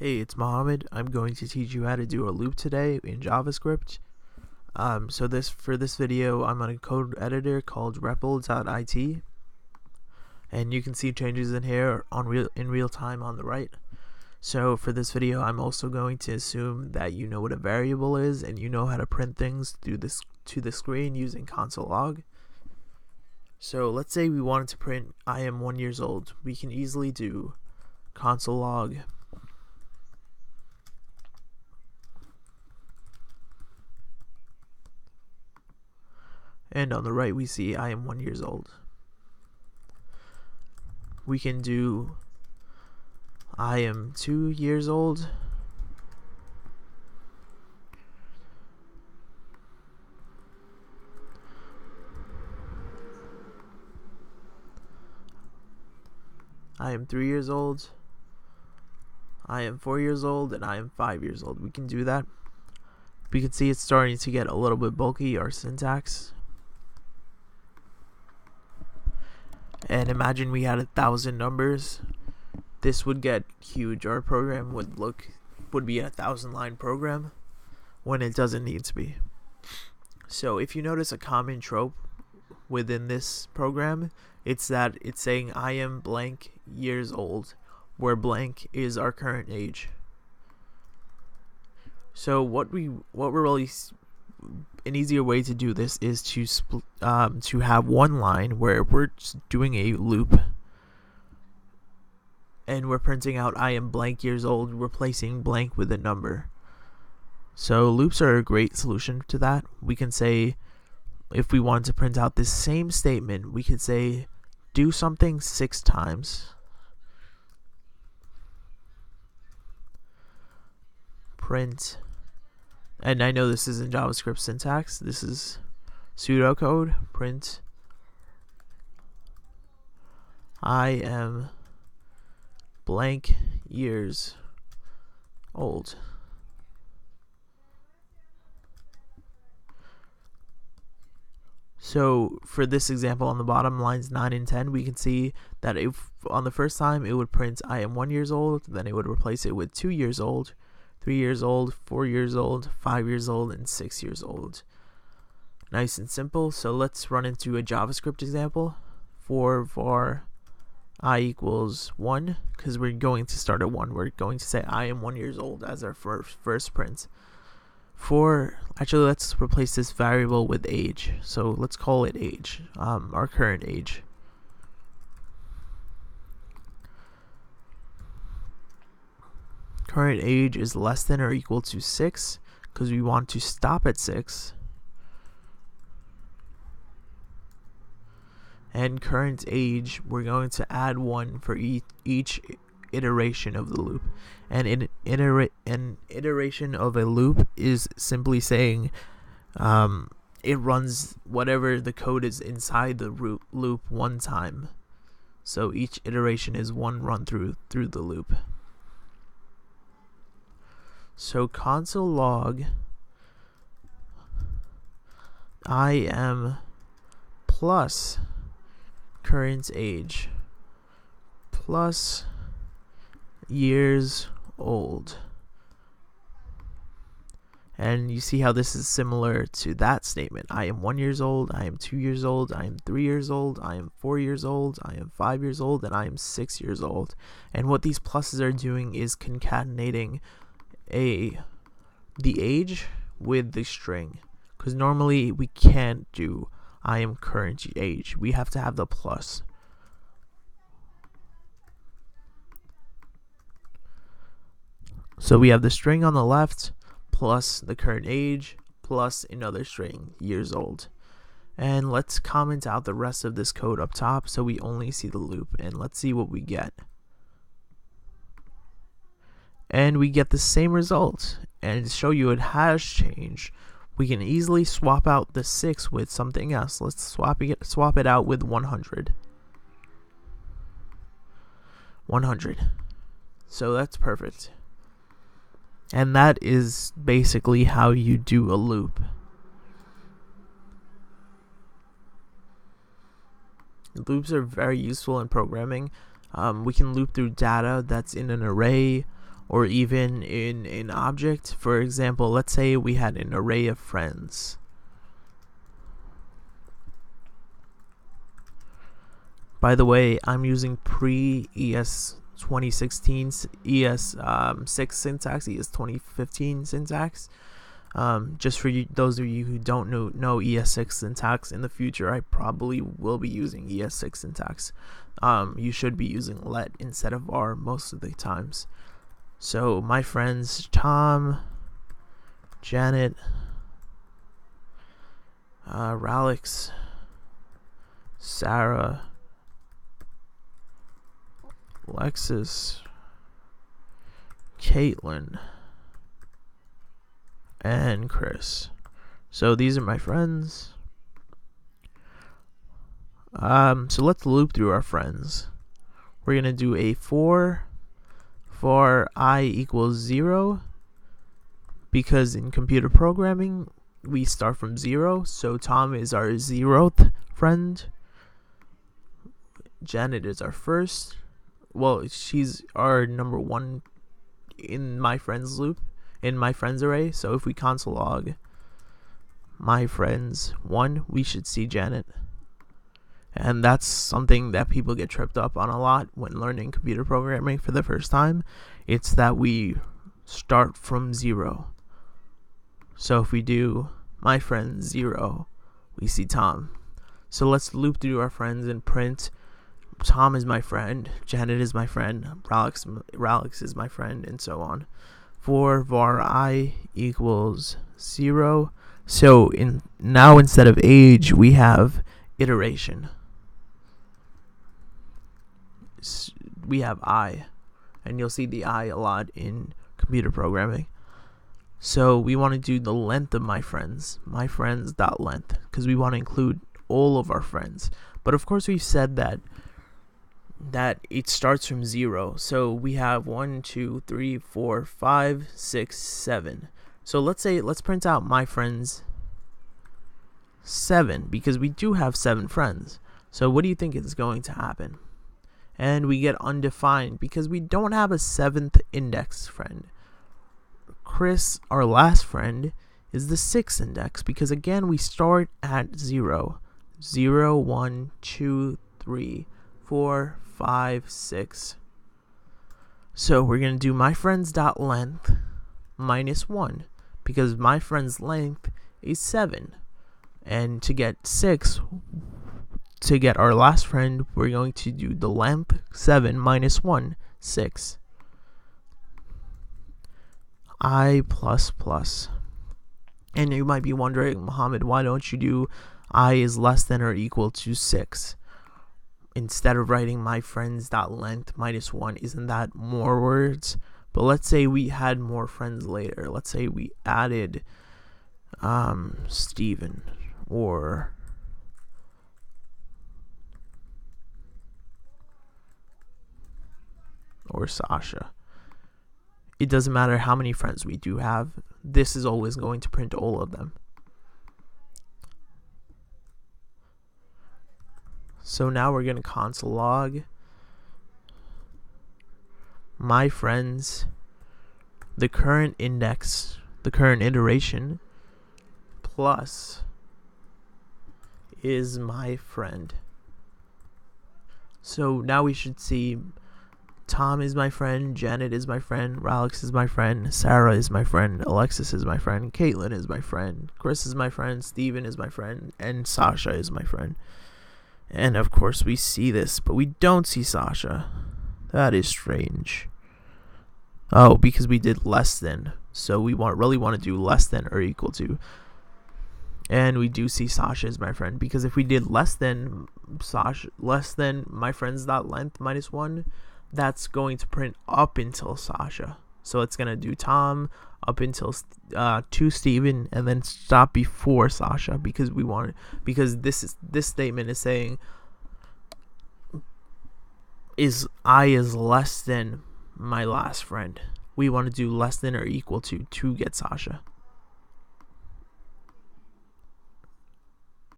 Hey, it's Mohammed. I'm going to teach you how to do a loop today in JavaScript. For this video, I'm on a code editor called REPL.it, and you can see changes in here in real time on the right. So for this video, I'm also going to assume that you know what a variable is and you know how to print things to the screen using console log. So let's say we wanted to print I am 1 years old. We can easily do console log and on the right we see I am 1 years old. We can do I am 2 years old. I am 3 years old. I am 4 years old, and I am 5 years old. We can do that. We can see it's starting to get a little bit bulky, our syntax. And imagine we had 1,000 numbers. This would get huge. Our program would be a 1,000-line program when it doesn't need to be. So if you notice a common trope within this program, it's that it's saying I am blank years old, where blank is our current age. So an easier way to do this is to have one line where we're doing a loop and we're printing out I am blank years old, replacing blank with a number. So loops are a great solution to that. We can say, if we wanted to print out this same statement, we could say do something 6 times. Print, and I know this isn't JavaScript syntax, this is pseudocode. Print I am blank years old. So for this example on the bottom, lines 9 and 10, we can see that if on the first time it would print I am 1 years old, then it would replace it with 2 years old, 3 years old, 4 years old, 5 years old, and 6 years old. Nice and simple. So let's run into a JavaScript example for var I equals 1, because we're going to start at 1. We're going to say I am 1 years old as our first print. Let's replace this variable with age. So let's call it age, our current age. Current age is less than or equal to 6, because we want to stop at 6. And current age, we're going to add 1 for each iteration of the loop. And an iteration of a loop is simply saying it runs whatever the code is inside the loop one time. So each iteration is one run through the loop. So console log I am plus current age plus years old, and you see how this is similar to that statement. I am 1 years old, I am 2 years old, I am 3 years old, I am 4 years old, I am 5 years old, and I am 6 years old. And what these pluses are doing is concatenating the age with the string, because normally we can't do I am current age. We have to have the plus. So we have the string on the left plus the current age plus another string, years old. And let's comment out the rest of this code up top so we only see the loop, and let's see what we get. And we get the same result. And to show you it has changed, we can easily swap out the 6 with something else. Let's swap it out with 100. 100. So that's perfect. And that is basically how you do a loop. Loops are very useful in programming. We can loop through data that's in an array, or even in an object. For example, let's say we had an array of friends. By the way, I'm using pre-ES 2016 ES6 syntax, ES 2015 syntax. Just for you, those of you who don't know ES6 syntax, in the future I probably will be using ES6 syntax. You should be using let instead of var most of the times. So my friends: Tom, Janet, Ralix, Sarah, Alexis, Caitlin, and Chris. So these are my friends. So let's loop through our friends. We're gonna do a for I equals 0, because in computer programming we start from 0. So Tom is our 0th friend. Janet is our first. Well, she's our number 1 in my friends loop, in my friends array. So if we console log my friends 1, we should see Janet. And that's something that people get tripped up on a lot when learning computer programming for the first time. It's that we start from 0. So if we do my friend 0, we see Tom. So let's loop through our friends and print: Tom is my friend, Janet is my friend, Ralix is my friend, and so on. For var I equals 0. So now instead of age, we have iteration. We have I, and you'll see the I a lot in computer programming. So we want to do the length of my friends.length, because we want to include all of our friends. But of course we've said that it starts from 0. So we have 1, 2, 3, 4, 5, 6, 7. So let's print out my friends 7, because we do have 7 friends. So what do you think is going to happen? And we get undefined because we don't have a 7th index friend. Chris, our last friend, is the 6th index, because again we start at 0. 0, 1, 2, 3, 4, 5, 6. So we're going to do my friends.length minus 1, because my friend's length is 7. And to get 6, to get our last friend, we're going to do the length 7 minus 1, 6. I plus plus. And you might be wondering, Muhammad, why don't you do I is less than or equal to 6 instead of writing my friends.length minus 1? Isn't that more words? But let's say we had more friends later. Let's say we added Steven or Sasha. It doesn't matter how many friends we do have. This is always going to print all of them. So now we're going to console log my friends, the current index, the current iteration, plus is my friend. So now we should see Tom is my friend, Janet is my friend, Ralix is my friend, Sarah is my friend, Alexis is my friend, Caitlin is my friend, Chris is my friend, Steven is my friend, and Sasha is my friend. And of course we see this, but we don't see Sasha. That is strange. Oh, because we did less than. So we really want to do less than or equal to. And we do see Sasha is my friend, because if we did less than my friends.length minus 1, that's going to print up until Sasha. So it's going to do Tom up until to Steven, and then stop before Sasha, because this statement is saying I is less than my last friend. We want to do less than or equal to get Sasha.